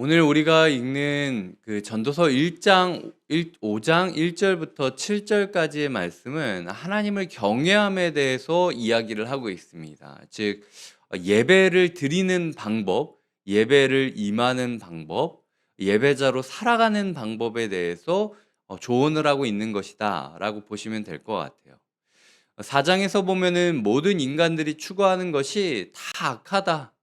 오늘 우리가 읽는 그 전도서 5장 1절부터 7절까지의 말씀은 하나님을 경외함에 대해서 이야기를 하고 있습니다. 즉 예배를 드리는 방법, 예배를 임하는 방법, 예배자로 살아가는 방법에 대해서 조언을 하고 있는 것이다라고 보시면 될 것 같아요. 4장에서 보면은 모든 인간들이 추구하는 것이 다 악하다. 다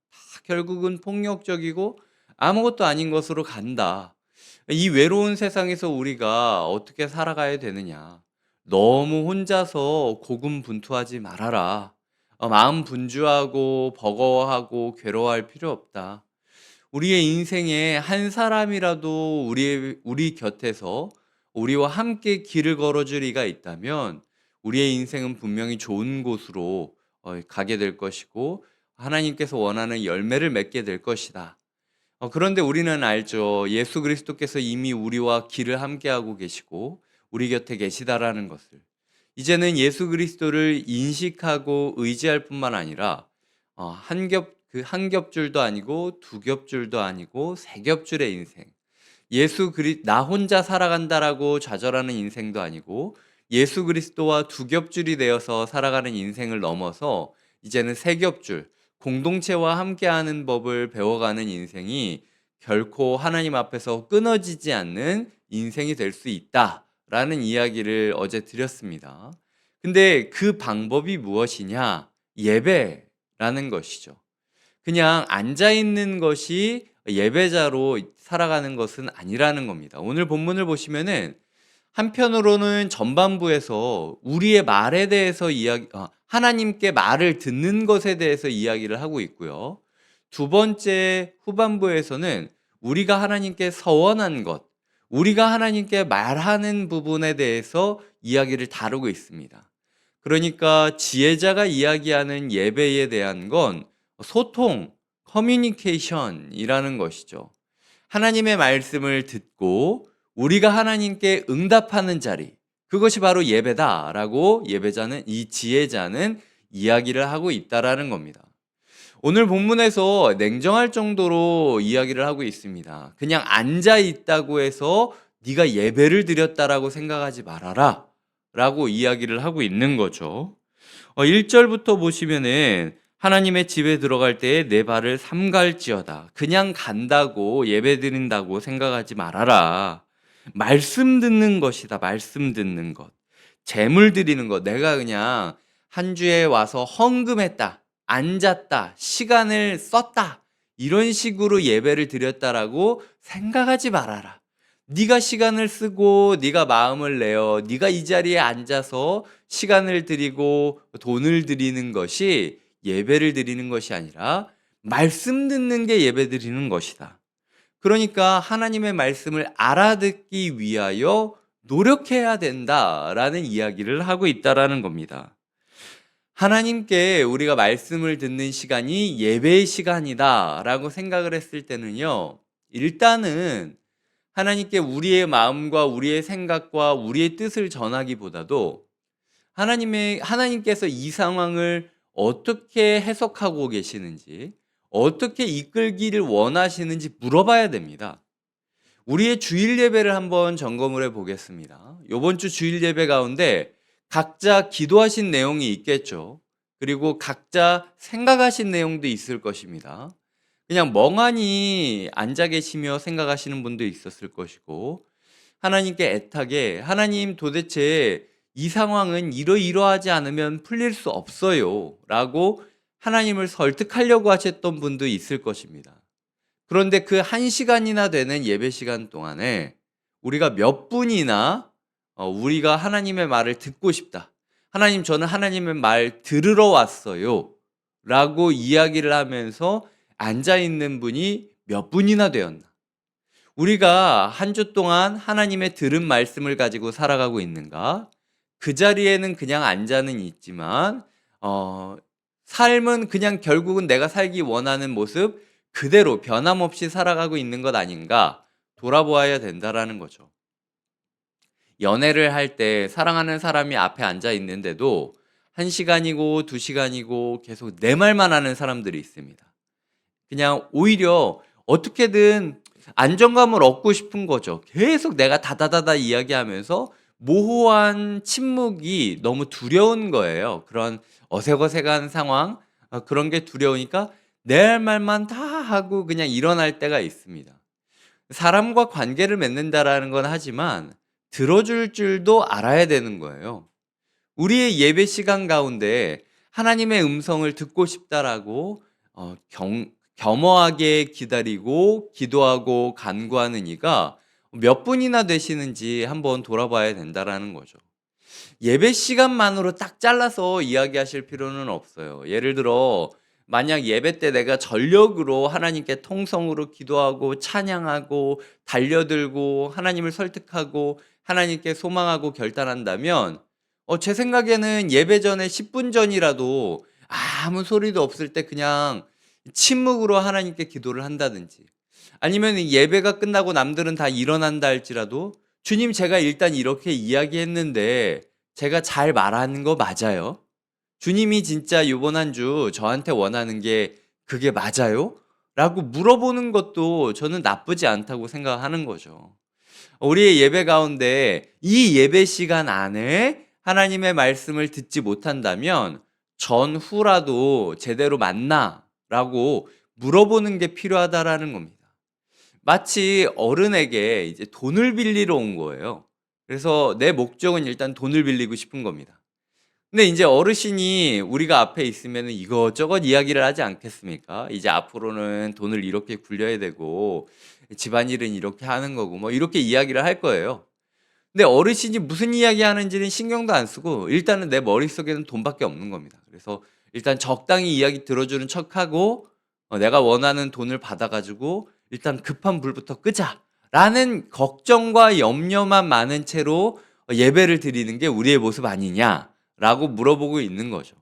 결국은 폭력적이고 아무것도 아닌 것으로 간다. 이 외로운 세상에서 우리가 어떻게 살아가야 되느냐. 너무 혼자서 고군분투하지 말아라. 마음 분주하고 버거워하고 괴로워할 필요 없다. 우리의 인생에 한 사람이라도 우리 곁에서 우리와 함께 길을 걸어줄 이가 있다면 우리의 인생은 분명히 좋은 곳으로 가게 될 것이고 하나님께서 원하는 열매를 맺게 될 것이다. 그런데 우리는 알죠. 예수 그리스도께서 이미 우리와 길을 함께하고 계시고 우리 곁에 계시다라는 것을. 이제는 예수 그리스도를 인식하고 의지할 뿐만 아니라 한 겹줄도 아니고 두 겹줄도 아니고 세 겹줄의 인생. 나 혼자 살아간다라고 좌절하는 인생도 아니고 예수 그리스도와 두 겹줄이 되어서 살아가는 인생을 넘어서 이제는 세 겹줄, 공동체와 함께하는 법을 배워가는 인생이 결코 하나님 앞에서 끊어지지 않는 인생이 될 수 있다라는 이야기를 어제 드렸습니다. 근데 그 방법이 무엇이냐? 예배라는 것이죠. 그냥 앉아 있는 것이 예배자로 살아가는 것은 아니라는 겁니다. 오늘 본문을 보시면은 한편으로는 전반부에서 우리의 말에 대해서 하나님께 말을 듣는 것에 대해서 이야기를 하고 있고요. 두 번째 후반부에서는 우리가 하나님께 서원한 것, 우리가 하나님께 말하는 부분에 대해서 이야기를 다루고 있습니다. 그러니까 지혜자가 이야기하는 예배에 대한 건 소통, 커뮤니케이션이라는 것이죠. 하나님의 말씀을 듣고 우리가 하나님께 응답하는 자리, 그것이 바로 예배다라고 이 지혜자는 이야기를 하고 있다라는 겁니다. 오늘 본문에서 냉정할 정도로 이야기를 하고 있습니다. 그냥 앉아 있다고 해서 네가 예배를 드렸다라고 생각하지 말아라 라고 이야기를 하고 있는 거죠. 1절부터 보시면은 하나님의 집에 들어갈 때에 내 발을 삼갈지어다. 그냥 간다고 예배 드린다고 생각하지 말아라. 말씀 듣는 것이다. 말씀 듣는 것. 재물 드리는 것. 내가 그냥 한 주에 와서 헌금했다. 앉았다. 시간을 썼다. 이런 식으로 예배를 드렸다라고 생각하지 말아라. 네가 시간을 쓰고 네가 마음을 내어 네가 이 자리에 앉아서 시간을 드리고 돈을 드리는 것이 예배를 드리는 것이 아니라 말씀 듣는 게 예배 드리는 것이다. 그러니까 하나님의 말씀을 알아듣기 위하여 노력해야 된다라는 이야기를 하고 있다라는 겁니다. 하나님께 우리가 말씀을 듣는 시간이 예배의 시간이다라고 생각을 했을 때는요. 일단은 하나님께 우리의 마음과 우리의 생각과 우리의 뜻을 전하기보다도 하나님께서 이 상황을 어떻게 해석하고 계시는지, 어떻게 이끌기를 원하시는지 물어봐야 됩니다. 우리의 주일 예배를 한번 점검을 해 보겠습니다. 이번 주 주일 예배 가운데 각자 기도하신 내용이 있겠죠. 그리고 각자 생각하신 내용도 있을 것입니다. 그냥 멍하니 앉아 계시며 생각하시는 분도 있었을 것이고, 하나님께 애타게 하나님 도대체 이 상황은 이러이러하지 않으면 풀릴 수 없어요 라고 하나님을 설득하려고 하셨던 분도 있을 것입니다. 그런데 그 1시간이나 되는 예배 시간 동안에 우리가 몇 분이나 우리가 하나님의 말을 듣고 싶다. 하나님, 저는 하나님의 말 들으러 왔어요 라고 이야기를 하면서 앉아있는 분이 몇 분이나 되었나? 우리가 한 주 동안 하나님의 들은 말씀을 가지고 살아가고 있는가? 그 자리에는 그냥 앉아는 있지만 삶은 그냥 결국은 내가 살기 원하는 모습 그대로 변함없이 살아가고 있는 것 아닌가 돌아보아야 된다라는 거죠. 연애를 할 때 사랑하는 사람이 앞에 앉아 있는데도 1시간이고 2시간이고 계속 내 말만 하는 사람들이 있습니다. 그냥 오히려 어떻게든 안정감을 얻고 싶은 거죠. 계속 내가 다다다다 이야기하면서 모호한 침묵이 너무 두려운 거예요. 그런 어색어색한 상황, 그런 게 두려우니까 내 할 말만 다 하고 그냥 일어날 때가 있습니다. 사람과 관계를 맺는다라는 건 하지만 들어줄 줄도 알아야 되는 거예요. 우리의 예배 시간 가운데 하나님의 음성을 듣고 싶다라고 겸허하게 기다리고 기도하고 간구하는 이가 몇 분이나 되시는지 한번 돌아봐야 된다라는 거죠. 예배 시간만으로 딱 잘라서 이야기하실 필요는 없어요. 예를 들어 만약 예배 때 내가 전력으로 하나님께 통성으로 기도하고 찬양하고 달려들고 하나님을 설득하고 하나님께 소망하고 결단한다면 제 생각에는 예배 전에 10분 전이라도 아무 소리도 없을 때 그냥 침묵으로 하나님께 기도를 한다든지 아니면 예배가 끝나고 남들은 다 일어난다 할지라도 주님 제가 일단 이렇게 이야기했는데 제가 잘 말하는 거 맞아요? 주님이 진짜 요번 한 주 저한테 원하는 게 그게 맞아요? 라고 물어보는 것도 저는 나쁘지 않다고 생각하는 거죠. 우리의 예배 가운데 이 예배 시간 안에 하나님의 말씀을 듣지 못한다면 전후라도 제대로 맞나? 라고 물어보는 게 필요하다라는 겁니다. 마치 어른에게 이제 돈을 빌리러 온 거예요. 그래서 내 목적은 일단 돈을 빌리고 싶은 겁니다. 근데 이제 어르신이 우리가 앞에 있으면은 이것저것 이야기를 하지 않겠습니까? 이제 앞으로는 돈을 이렇게 굴려야 되고 집안일은 이렇게 하는 거고 뭐 이렇게 이야기를 할 거예요. 근데 어르신이 무슨 이야기 하는지는 신경도 안 쓰고 일단은 내 머릿속에는 돈밖에 없는 겁니다. 그래서 일단 적당히 이야기 들어주는 척하고 내가 원하는 돈을 받아 가지고 일단 급한 불부터 끄자라는 걱정과 염려만 많은 채로 예배를 드리는 게 우리의 모습 아니냐라고 물어보고 있는 거죠.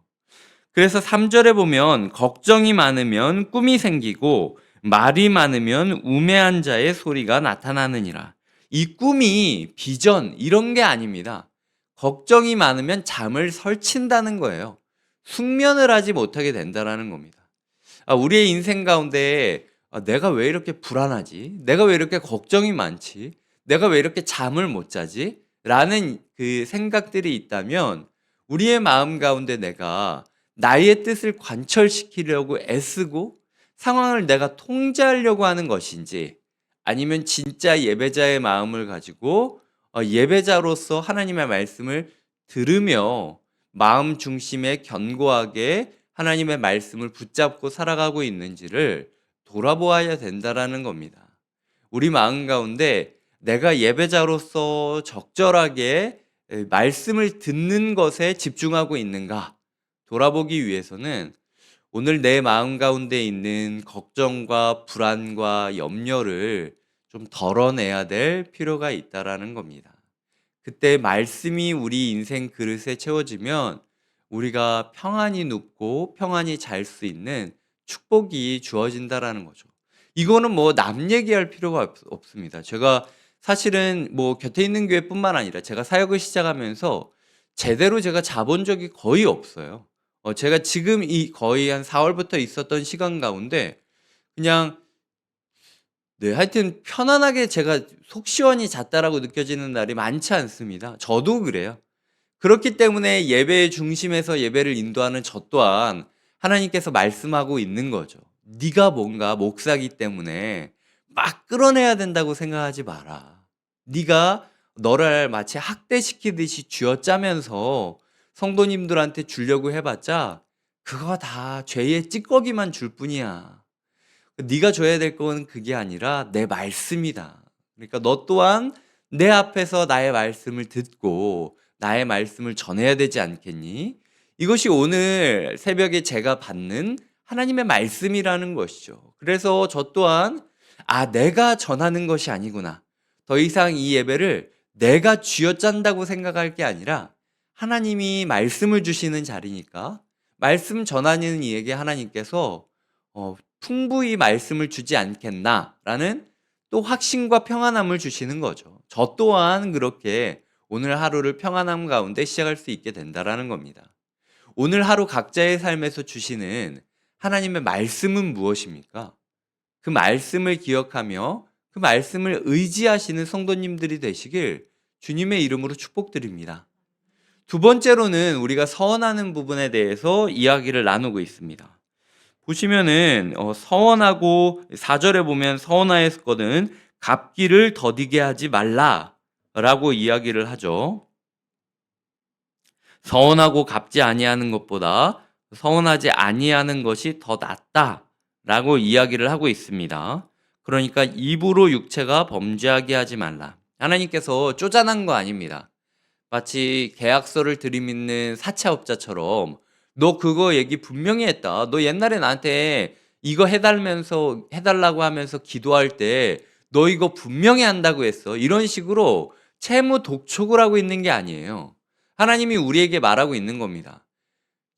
그래서 3 절에 보면 걱정이 많으면 꿈이 생기고 말이 많으면 우매한 자의 소리가 나타나느니라. 이 꿈이 비전 이런 게 아닙니다. 걱정이 많으면 잠을 설친다는 거예요. 숙면을 하지 못하게 된다라는 겁니다. 우리의 인생 가운데 내가 왜 이렇게 불안하지? 내가 왜 이렇게 걱정이 많지? 내가 왜 이렇게 잠을 못 자지? 라는 그 생각들이 있다면 우리의 마음 가운데 내가 나의 뜻을 관철시키려고 애쓰고 상황을 내가 통제하려고 하는 것인지 아니면 진짜 예배자의 마음을 가지고 예배자로서 하나님의 말씀을 들으며 마음 중심에 견고하게 하나님의 말씀을 붙잡고 살아가고 있는지를 돌아보아야 된다라는 겁니다. 우리 마음 가운데 내가 예배자로서 적절하게 말씀을 듣는 것에 집중하고 있는가 돌아보기 위해서는 오늘 내 마음 가운데 있는 걱정과 불안과 염려를 좀 덜어내야 될 필요가 있다라는 겁니다. 그때 말씀이 우리 인생 그릇에 채워지면 우리가 평안히 눕고 평안히 잘 수 있는 축복이 주어진다라는 거죠. 이거는 뭐 남 얘기할 필요가 없습니다. 제가 사실은 뭐 곁에 있는 교회뿐만 아니라 제가 사역을 시작하면서 제대로 제가 자본 적이 거의 없어요. 제가 지금 이 거의 한 4 월부터 있었던 시간 가운데 그냥 네 하여튼 편안하게 제가 속 시원히 잤다라고 느껴지는 날이 많지 않습니다. 저도 그래요. 그렇기 때문에 예배의 중심에서 예배를 인도하는 저 또한 하나님께서 말씀하고 있는 거죠. 네가 뭔가 목사기 때문에 막 끌어내야 된다고 생각하지 마라. 네가 너를 마치 학대시키듯이 쥐어짜면서 성도님들한테 주려고 해봤자 그거 다 죄의 찌꺼기만 줄 뿐이야. 네가 줘야 될 건 그게 아니라 내 말씀이다. 그러니까 너 또한 내 앞에서 나의 말씀을 듣고 나의 말씀을 전해야 되지 않겠니? 이것이 오늘 새벽에 제가 받는 하나님의 말씀이라는 것이죠. 그래서 저 또한 내가 전하는 것이 아니구나. 더 이상 이 예배를 내가 쥐어짠다고 생각할 게 아니라 하나님이 말씀을 주시는 자리니까 말씀 전하는 이에게 하나님께서 풍부히 말씀을 주지 않겠나라는 또 확신과 평안함을 주시는 거죠. 저 또한 그렇게 오늘 하루를 평안함 가운데 시작할 수 있게 된다라는 겁니다. 오늘 하루 각자의 삶에서 주시는 하나님의 말씀은 무엇입니까? 그 말씀을 기억하며 그 말씀을 의지하시는 성도님들이 되시길 주님의 이름으로 축복드립니다. 두 번째로는 우리가 서원하는 부분에 대해서 이야기를 나누고 있습니다. 보시면은 서원하고 4절에 보면 서원하였거든 갚기를 더디게 하지 말라라고 이야기를 하죠. 서원하고 갚지 아니하는 것보다 서원하지 아니하는 것이 더 낫다라고 이야기를 하고 있습니다. 그러니까 입으로 육체가 범죄하게 하지 말라. 하나님께서 쪼잔한 거 아닙니다. 마치 계약서를 들이밀는 사채업자처럼 너 그거 얘기 분명히 했다. 너 옛날에 나한테 이거 해달라고 하면서 기도할 때 너 이거 분명히 한다고 했어. 이런 식으로 채무 독촉을 하고 있는 게 아니에요. 하나님이 우리에게 말하고 있는 겁니다.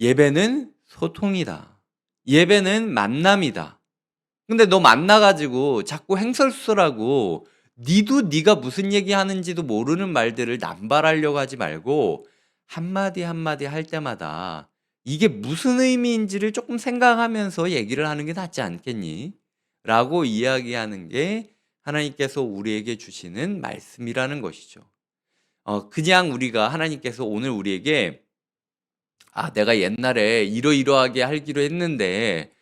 예배는 소통이다. 예배는 만남이다. 근데 너 만나가지고 자꾸 행설수설하고 니도 네가 무슨 얘기하는지도 모르는 말들을 남발하려고 하지 말고 한마디 한마디 할 때마다 이게 무슨 의미인지를 조금 생각하면서 얘기를 하는 게 낫지 않겠니? 라고 이야기하는 게 하나님께서 우리에게 주시는 말씀이라는 것이죠. 그냥 우리가 하나님께서 오늘 우리에게 내가 옛날에 이러이러하게 하기로 했는데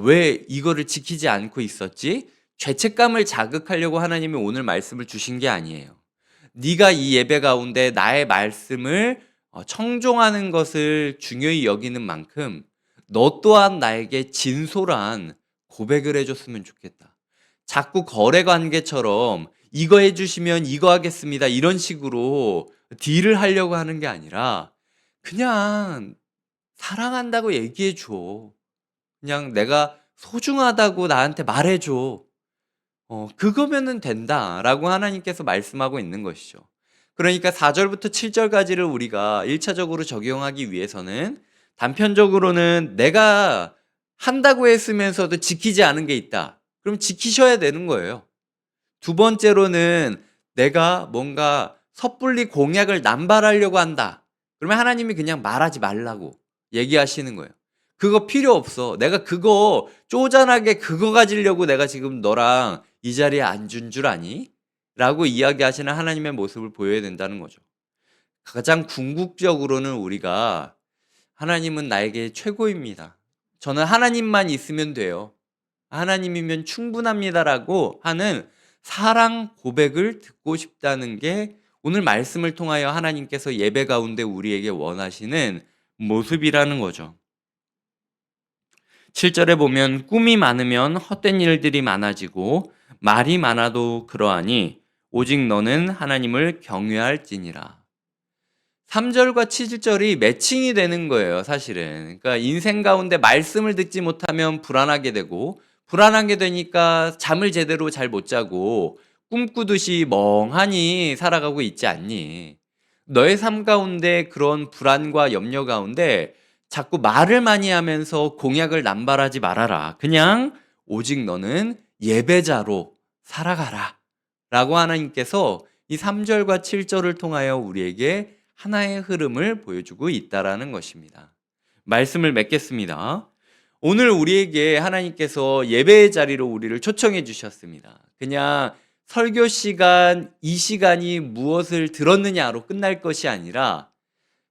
왜 이거를 지키지 않고 있었지? 죄책감을 자극하려고 하나님이 오늘 말씀을 주신 게 아니에요. 네가 이 예배 가운데 나의 말씀을 청종하는 것을 중요히 여기는 만큼 너 또한 나에게 진솔한 고백을 해줬으면 좋겠다. 자꾸 거래 관계처럼 이거 해주시면 이거 하겠습니다. 이런 식으로 딜을 하려고 하는 게 아니라 그냥 사랑한다고 얘기해 줘. 그냥 내가 소중하다고 나한테 말해 줘. 그거면은 된다라고 하나님께서 말씀하고 있는 것이죠. 그러니까 4절부터 7절까지를 우리가 1차적으로 적용하기 위해서는 단편적으로는 내가 한다고 했으면서도 지키지 않은 게 있다. 그럼 지키셔야 되는 거예요. 두 번째로는 내가 뭔가 섣불리 공약을 남발하려고 한다. 그러면 하나님이 그냥 말하지 말라고 얘기하시는 거예요. 그거 필요 없어. 내가 그거 쪼잔하게 그거 가지려고 내가 지금 너랑 이 자리에 앉은 줄 아니? 라고 이야기하시는 하나님의 모습을 보여야 된다는 거죠. 가장 궁극적으로는 우리가 하나님은 나에게 최고입니다. 저는 하나님만 있으면 돼요. 하나님이면 충분합니다라고 하는 사랑 고백을 듣고 싶다는 게 오늘 말씀을 통하여 하나님께서 예배 가운데 우리에게 원하시는 모습이라는 거죠. 7절에 보면 꿈이 많으면 헛된 일들이 많아지고 말이 많아도 그러하니 오직 너는 하나님을 경외할지니라. 3절과 7절이 매칭이 되는 거예요, 사실은. 그러니까 인생 가운데 말씀을 듣지 못하면 불안하게 되고 불안하게 되니까 잠을 제대로 잘 못 자고 꿈꾸듯이 멍하니 살아가고 있지 않니? 너의 삶 가운데 그런 불안과 염려 가운데 자꾸 말을 많이 하면서 공약을 남발하지 말아라. 그냥 오직 너는 예배자로 살아가라. 라고 하나님께서 이 3절과 7절을 통하여 우리에게 하나의 흐름을 보여주고 있다라는 것입니다. 말씀을 맺겠습니다. 오늘 우리에게 하나님께서 예배의 자리로 우리를 초청해 주셨습니다. 그냥 설교 시간, 이 시간이 무엇을 들었느냐로 끝날 것이 아니라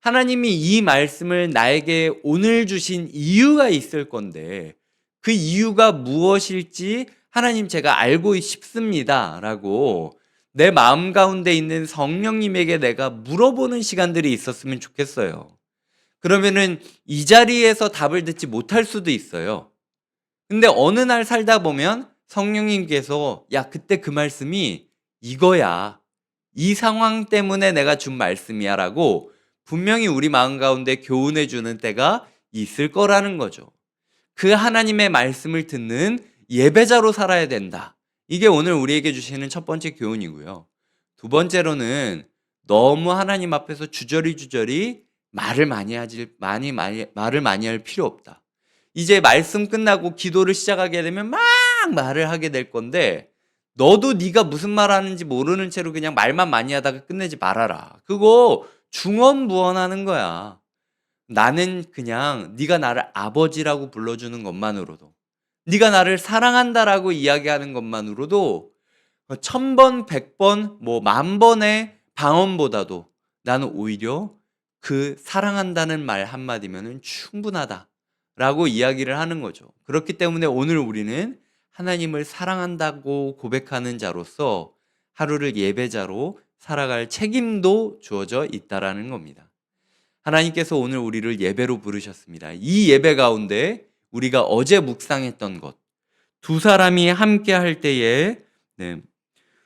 하나님이 이 말씀을 나에게 오늘 주신 이유가 있을 건데 그 이유가 무엇일지 하나님 제가 알고 싶습니다. 라고 내 마음 가운데 있는 성령님에게 내가 물어보는 시간들이 있었으면 좋겠어요. 그러면은 이 자리에서 답을 듣지 못할 수도 있어요. 근데 어느 날 살다 보면 성령님께서 야, 그때 그 말씀이 이거야. 이 상황 때문에 내가 준 말씀이야 라고 분명히 우리 마음 가운데 교훈해 주는 때가 있을 거라는 거죠. 그 하나님의 말씀을 듣는 예배자로 살아야 된다. 이게 오늘 우리에게 주시는 첫 번째 교훈이고요. 두 번째로는 너무 하나님 앞에서 주저리 말을 많이 할 필요 없다. 이제 말씀 끝나고 기도를 시작하게 되면 막 말을 하게 될 건데 너도 네가 무슨 말 하는지 모르는 채로 그냥 말만 많이 하다가 끝내지 말아라. 그거 중언부언하는 거야. 나는 그냥 네가 나를 아버지라고 불러주는 것만으로도 네가 나를 사랑한다라고 이야기하는 것만으로도 1000번, 100번, 뭐 10,000번의 방언보다도 나는 오히려 그 사랑한다는 말 한마디면은 충분하다라고 이야기를 하는 거죠. 그렇기 때문에 오늘 우리는 하나님을 사랑한다고 고백하는 자로서 하루를 예배자로 살아갈 책임도 주어져 있다라는 겁니다. 하나님께서 오늘 우리를 예배로 부르셨습니다. 이 예배 가운데 우리가 어제 묵상했던 것, 두 사람이 함께 할 때에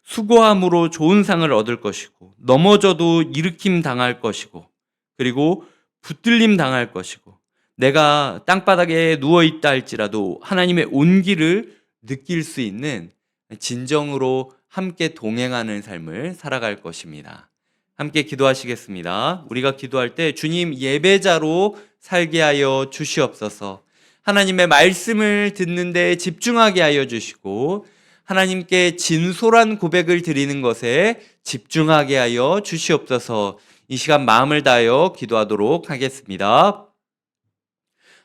수고함으로 좋은 상을 얻을 것이고, 넘어져도 일으킴 당할 것이고, 그리고 붙들림 당할 것이고, 내가 땅바닥에 누워있다 할지라도 하나님의 온기를 느낄 수 있는 진정으로 함께 동행하는 삶을 살아갈 것입니다. 함께 기도하시겠습니다. 우리가 기도할 때 주님 예배자로 살게 하여 주시옵소서. 하나님의 말씀을 듣는 데 집중하게 하여 주시고 하나님께 진솔한 고백을 드리는 것에 집중하게 하여 주시옵소서. 이 시간 마음을 다하여 기도하도록 하겠습니다.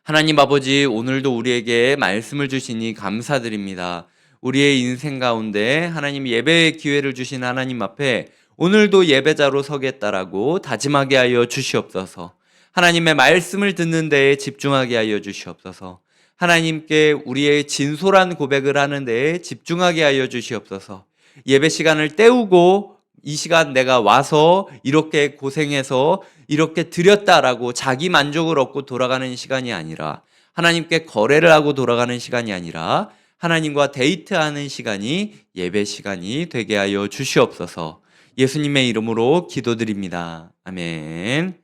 하나님 아버지, 오늘도 우리에게 말씀을 주시니 감사드립니다. 우리의 인생 가운데 하나님 예배의 기회를 주신 하나님 앞에 오늘도 예배자로 서겠다라고 다짐하게 하여 주시옵소서. 하나님의 말씀을 듣는 데에 집중하게 하여 주시옵소서. 하나님께 우리의 진솔한 고백을 하는 데에 집중하게 하여 주시옵소서. 예배 시간을 때우고 이 시간 내가 와서 이렇게 고생해서 이렇게 드렸다라고 자기 만족을 얻고 돌아가는 시간이 아니라, 하나님께 거래를 하고 돌아가는 시간이 아니라 하나님과 데이트하는 시간이 예배 시간이 되게 하여 주시옵소서. 예수님의 이름으로 기도드립니다. 아멘.